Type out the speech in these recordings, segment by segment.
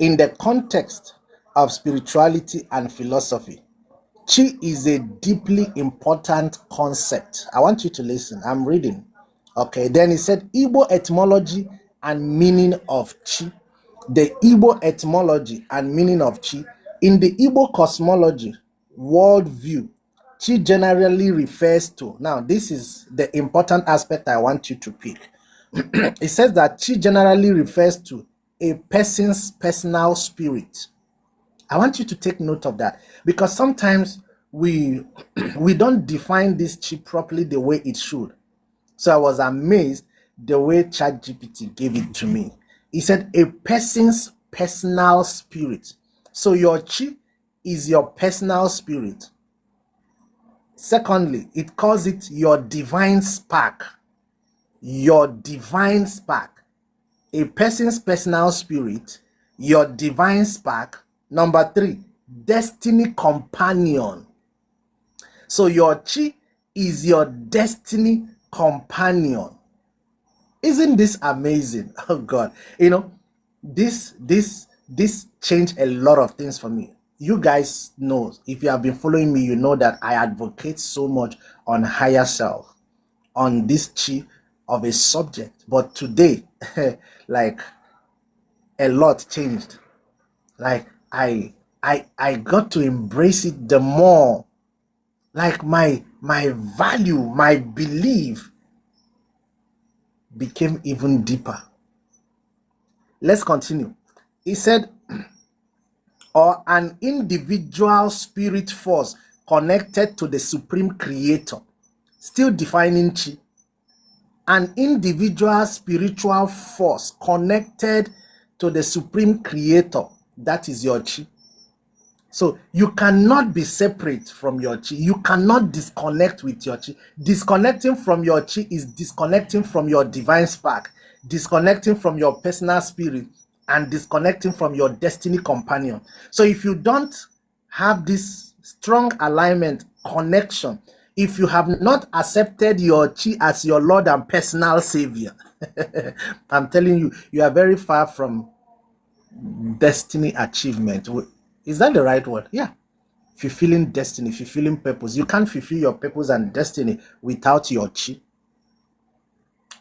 In the context of spirituality and philosophy, chi is a deeply important concept. I want you to listen. I'm reading. Okay, then he said Igbo etymology and meaning of chi. The Igbo etymology and meaning of chi. In the Igbo cosmology worldview, chi generally refers to, now this is the important aspect I want you to pick. It says that chi generally refers to a person's personal spirit. I want you to take note of that, because sometimes we we don't define this chi properly the way it should. So I was amazed the way ChatGPT gave it to me. He said a person's personal spirit. So your chi is your personal spirit. Secondly, it calls it your divine spark. Your divine spark. A person's personal spirit, your divine spark. Number 3, destiny companion. So your chi is your destiny companion. Isn't this amazing? Oh God, this changed a lot of things for me. You guys know, if you have been following me, you know that I advocate so much on higher self, on this chi of a subject. But today, like, a lot changed. Like I got to embrace it the more. Like my value, my belief became even deeper. Let's continue. He said, or an individual spirit force connected to the supreme creator. Still defining chi. An individual spiritual force connected to the supreme creator. That is your chi. So you cannot be separate from your chi. You cannot disconnect with your chi. Disconnecting from your chi is disconnecting from your divine spark, disconnecting from your personal spirit, and disconnecting from your destiny companion. So if you don't have this strong alignment, connection, if you have not accepted your chi as your Lord and personal savior, I'm telling you, you are very far from destiny achievement. Is that the right word? Yeah. Fulfilling destiny, fulfilling purpose. You can't fulfill your purpose and destiny without your chi.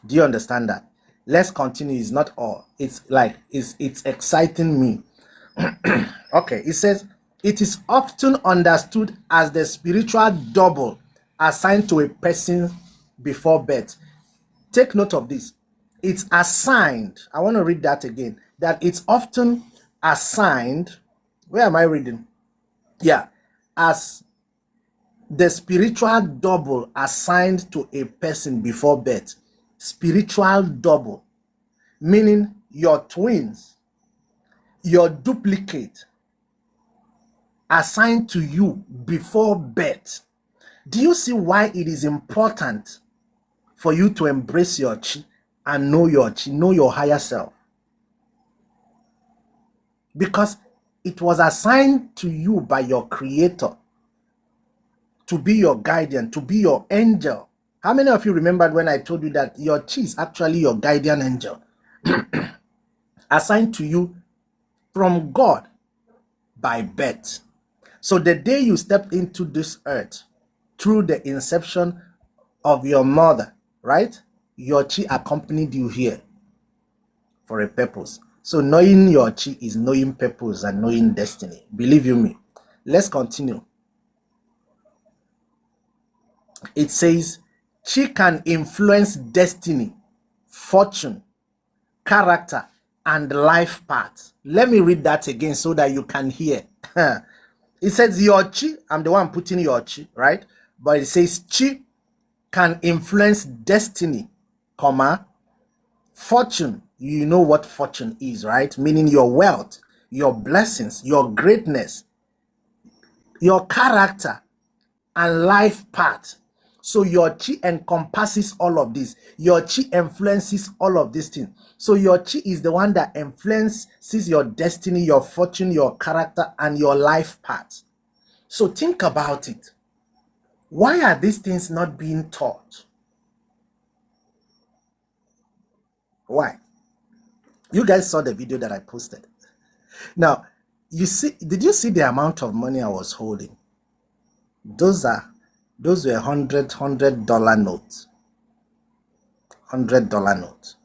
Do you understand that? Let's continue. It's not all. It's like, it's exciting me. Okay, it says, it is often understood as the spiritual double assigned to a person before birth. Take note of this. It's assigned. I want to read that again. That it's often assigned. Where am I reading? Yeah. As the spiritual double assigned to a person before birth. Spiritual double. Meaning your twins, your duplicate, assigned to you before birth. Do you see why it is important for you to embrace your chi and know your chi, know your higher self? Because it was assigned to you by your creator to be your guardian, to be your angel. How many of you remembered when I told you that your chi is actually your guardian angel? Assigned to you from God by birth. So the day you stepped into this earth, through the inception of your mother, right? Your chi accompanied you here for a purpose. So knowing your chi is knowing purpose and knowing destiny. Believe you me. Let's continue. It says, chi can influence destiny, fortune, character, and life path. Let me read that again so that you can hear. It says your chi, I'm the one putting your chi, right? But it says chi can influence destiny, comma, fortune. You know what fortune is, right? Meaning your wealth, your blessings, your greatness, your character, and life path. So your chi encompasses all of this. Your chi influences all of these things. So your chi is the one that influences your destiny, your fortune, your character, and your life path. So think about it. Why are these things not being taught? Why? You guys saw the video that I posted. Now, you see, did you see the amount of money I was holding? Those were $100 notes. $100 notes.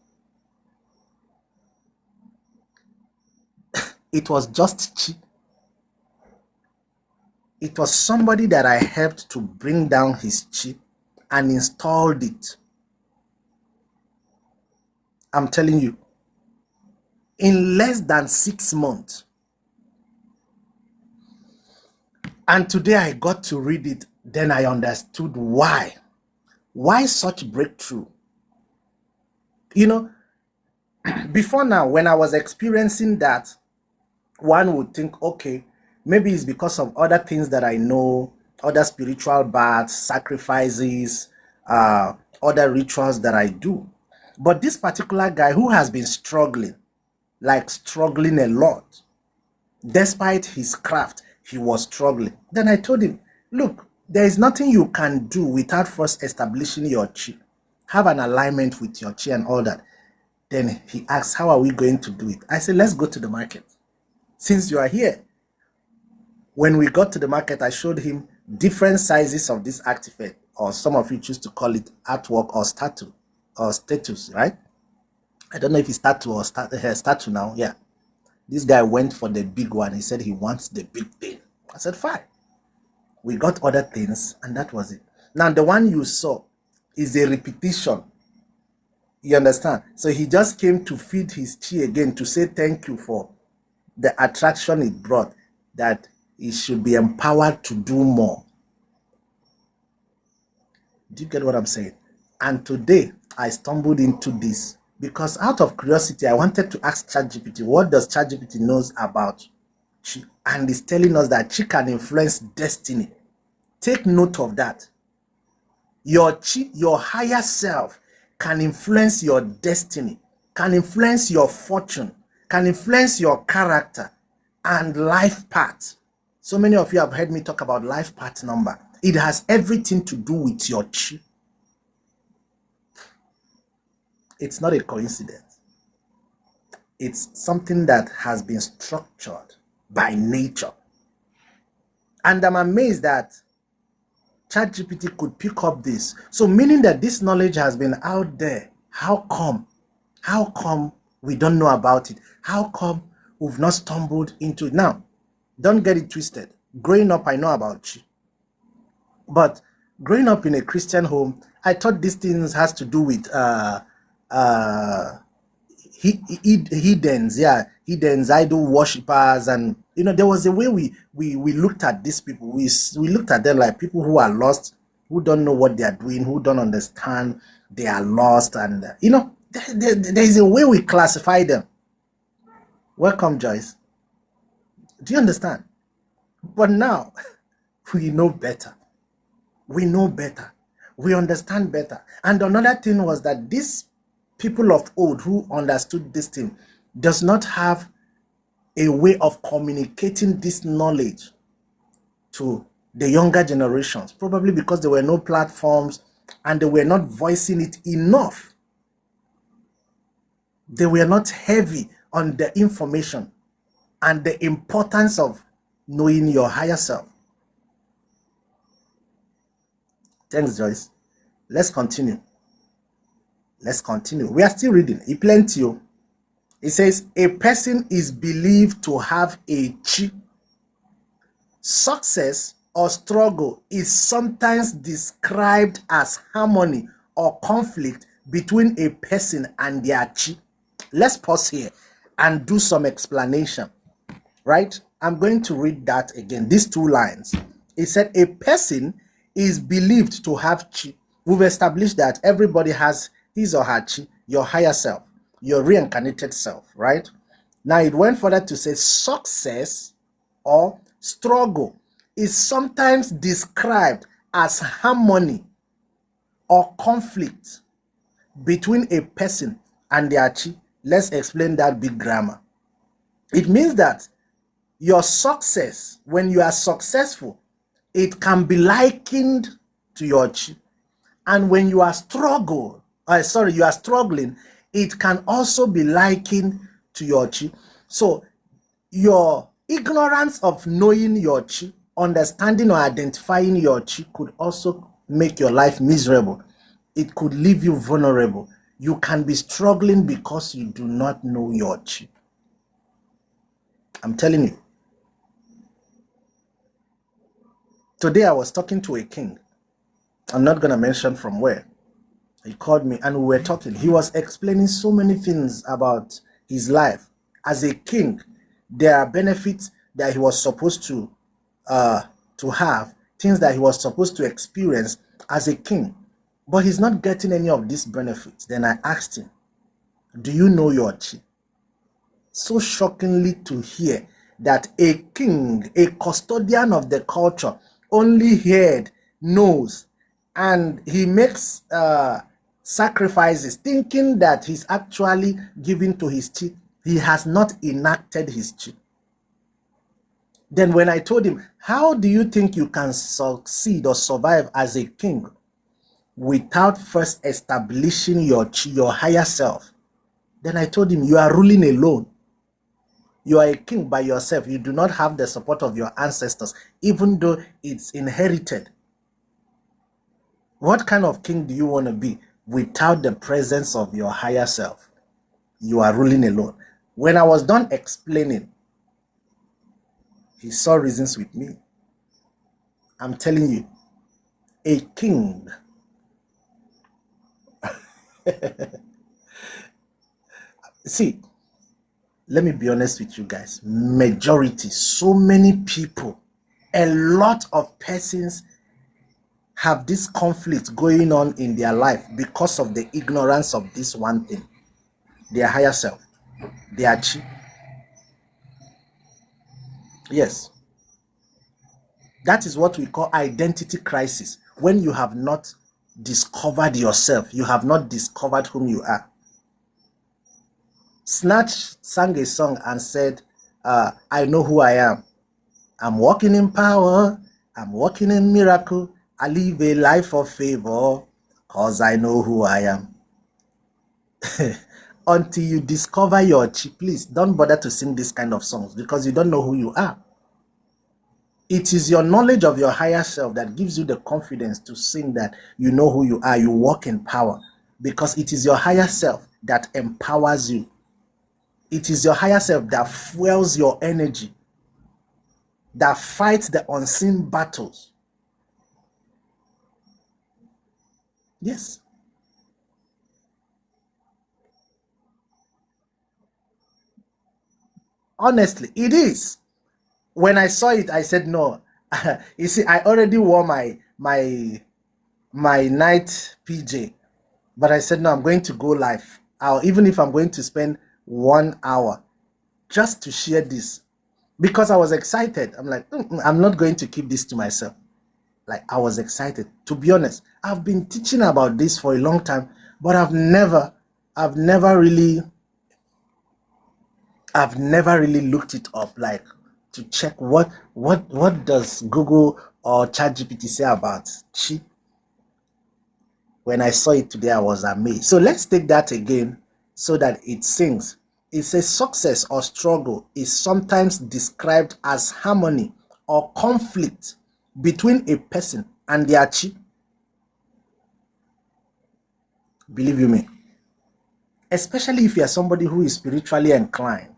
It was just cheap. It was somebody that I helped to bring down his chip and installed it. I'm telling you, in less than 6 months. And today I got to read it. Then I understood why. Why such breakthrough? You know, before now, when I was experiencing that, one would think, okay, maybe it's because of other things that I know, other spiritual baths, sacrifices, other rituals that I do. But this particular guy who has been struggling, like struggling a lot, despite his craft, he was struggling. Then I told him, look, there is nothing you can do without first establishing your chi. Have an alignment with your chi and all that. Then he asked, how are we going to do it? I said, let's go to the market. Since you are here. When we got to the market, I showed him different sizes of this artifact, or some of you choose to call it artwork or statue or status, right? I don't know if it's statue or statue now. Yeah. This guy went for the big one. He said he wants the big thing. I said, fine. We got other things, and that was it. Now, the one you saw is a repetition. You understand? So he just came to feed his chi again, to say thank you for the attraction it brought, that he should be empowered to do more. Do you get what I'm saying? And today, I stumbled into this because out of curiosity, I wanted to ask ChatGPT, what does ChatGPT knows about chi? And it's telling us that chi can influence destiny. Take note of that. Your chi, your higher self, can influence your destiny, can influence your fortune, can influence your character and life path. So many of you have heard me talk about life path number. It has everything to do with your chi. It's not a coincidence. It's something that has been structured by nature. And I'm amazed that ChatGPT could pick up this. So meaning that this knowledge has been out there. How come? How come we don't know about it? How come we've not stumbled into it? Now, don't get it twisted. Growing up, I know about chi. But growing up in a Christian home, I thought these things has to do with heathens, heathens, idol worshippers, and there was a way we looked at these people. We looked at them like people who are lost, who don't know what they are doing, who don't understand they are lost, and there is a way we classify them. Welcome, Joyce. Do you understand? But now we know better. We know better. We understand better. And another thing was that these people of old who understood this thing does not have a way of communicating this knowledge to the younger generations, probably because there were no platforms and they were not voicing it enough. They were not heavy on the information and the importance of knowing your higher self. Thanks, Joyce. Let's continue. Let's continue. We are still reading. Iplentio. It says, a person is believed to have a chi. Success or struggle is sometimes described as harmony or conflict between a person and their chi. Let's pause here and do some explanation, right? I'm going to read that again, these two lines. It said, a person is believed to have chi. We've established that everybody has his or her chi, your higher self, your reincarnated self, right? Now it went further to say success or struggle is sometimes described as harmony or conflict between a person and their chi. Let's explain that big grammar. It means that your success, when you are successful, it can be likened to your chi. And when you are struggling, it can also be likened to your chi. So Your ignorance of knowing your chi, understanding or identifying your chi could also make your life miserable. It could leave you vulnerable. You can be struggling because you do not know your chi. I'm telling you. Today I was talking to a king. I'm not going to mention from where. He called me and we were talking. He was explaining so many things about his life. As a king, there are benefits that he was supposed to have, things that he was supposed to experience as a king. But he's not getting any of these benefits. Then I asked him, do you know your chi? So shockingly to hear that a king, a custodian of the culture, only heard, knows, and he makes sacrifices thinking that he's actually giving to his chi. He has not enacted his chi. Then when I told him, how do you think you can succeed or survive as a king without first establishing your chi, your higher self? Then I told him, you are ruling alone. You are a king by yourself. You do not have the support of your ancestors, even though it's inherited. What kind of king do you want to be without the presence of your higher self? You are ruling alone. When I was done explaining, he saw reasons with me. I'm telling you, a king see, let me be honest with you guys. Majority, so many people, a lot of persons have this conflict going on in their life because of the ignorance of this one thing, their higher self, their chi. Yes, that is what we call identity crisis. When you have not discovered yourself, you have not discovered whom you are. Snatch sang a song and said, I know who I am. I'm walking in power. I'm walking in miracle. I live a life of favor because I know who I am. Until you discover your chi, please don't bother to sing this kind of songs because you don't know who you are. It is your knowledge of your higher self that gives you the confidence to sing that you know who you are, you walk in power, because it is your higher self that empowers you. It is your higher self that fuels your energy, that fights the unseen battles. Yes. Honestly, it is. When I saw it, I said, no. You see, I already wore my night PJ, but I said, no, I'm going to go live. Even if I'm going to spend 1 hour just to share this, because I was excited. I'm like, I'm not going to keep this to myself. Like, I was excited. To be honest, I've been teaching about this for a long time, but I've never really looked it up, like to check what does Google or ChatGPT say about chi. When I saw it today, I was amazed. So let's take that again so that it sinks. It says success or struggle is sometimes described as harmony or conflict between a person and their chi. Believe you me. Especially if you are somebody who is spiritually inclined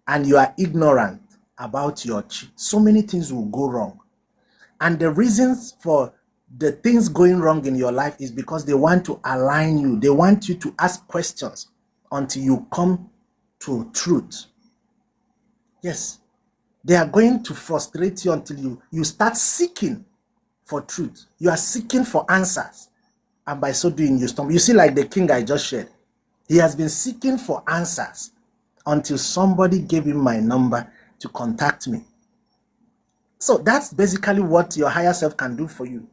and you are ignorant about your chi, so many things will go wrong. And the reasons for the things going wrong in your life is because they want to align you. They want you to ask questions until you come to truth. Yes. They are going to frustrate you until you start seeking for truth. You are seeking for answers. And by so doing, you stumble. You see, like the king I just shared, he has been seeking for answers until somebody gave him my number to contact me. So that's basically what your higher self can do for you.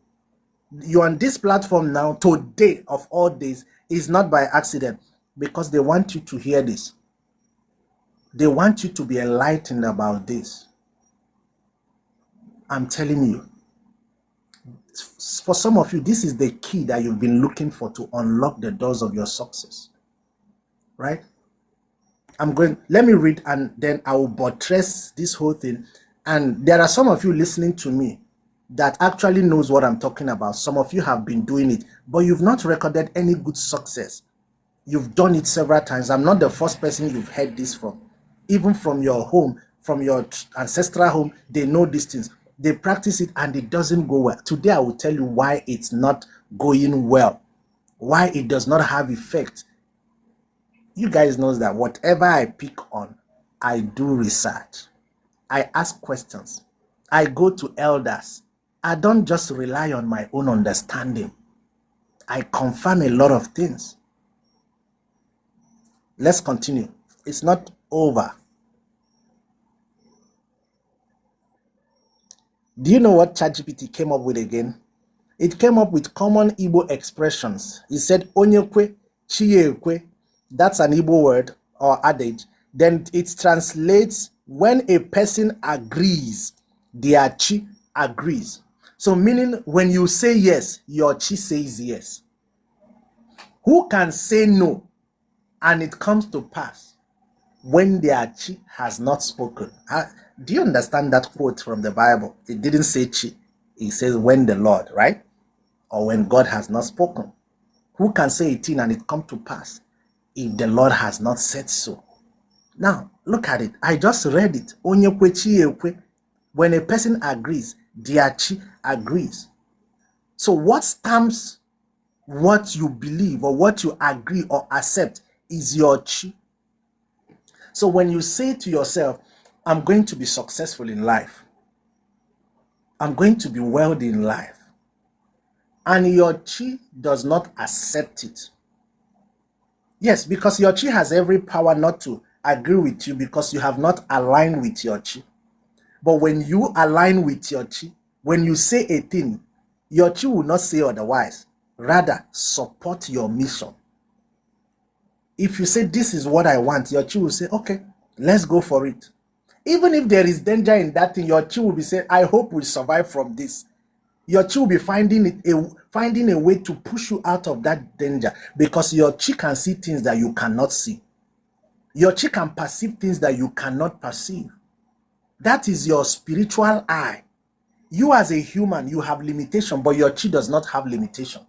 You're on this platform now, today of all days, is not by accident, because they want you to hear this. They want you to be enlightened about this. I'm telling you, for some of you, this is the key that you've been looking for to unlock the doors of your success, right? Let me read and then I will buttress this whole thing. And there are some of you listening to me that actually knows what I'm talking about. Some of you have been doing it, but you've not recorded any good success. You've done it several times. I'm not the first person you've heard this from. Even from your home, from your ancestral home, they know these things. They practice it and it doesn't go well. Today, I will tell you why it's not going well, why it does not have effect. You guys know that whatever I pick on, I do research. I ask questions. I go to elders. I don't just rely on my own understanding. I confirm a lot of things. Let's continue. It's not over. Do you know what ChatGPT came up with again? It came up with common Igbo expressions. It said, Onyekwe, Chiekwe. That's an Igbo word or adage. Then it translates when a person agrees, their chi agrees. So meaning when you say yes, your chi says yes. Who can say no and it comes to pass when their chi has not spoken? Do you understand that quote from the Bible? It didn't say chi. It says when the Lord, right? Or when God has not spoken. Who can say a thing and it come to pass if the Lord has not said so? Now, look at it. I just read it. Onyekwe chiekwe. When a person agrees, their chi agrees. So what stamps what you believe or what you agree or accept is your chi. So when you say to yourself, I'm going to be successful in life, I'm going to be wealthy in life, and your chi does not accept it. Yes, because your chi has every power not to agree with you because you have not aligned with your chi. But when you align with your chi, when you say a thing, your chi will not say otherwise. Rather, support your mission. If you say, this is what I want, your chi will say, okay, let's go for it. Even if there is danger in that thing, your chi will be saying, I hope we survive from this. Your chi will be finding a way to push you out of that danger because your chi can see things that you cannot see. Your chi can perceive things that you cannot perceive. That is your spiritual eye. You as a human, you have limitation, but your chi does not have limitation.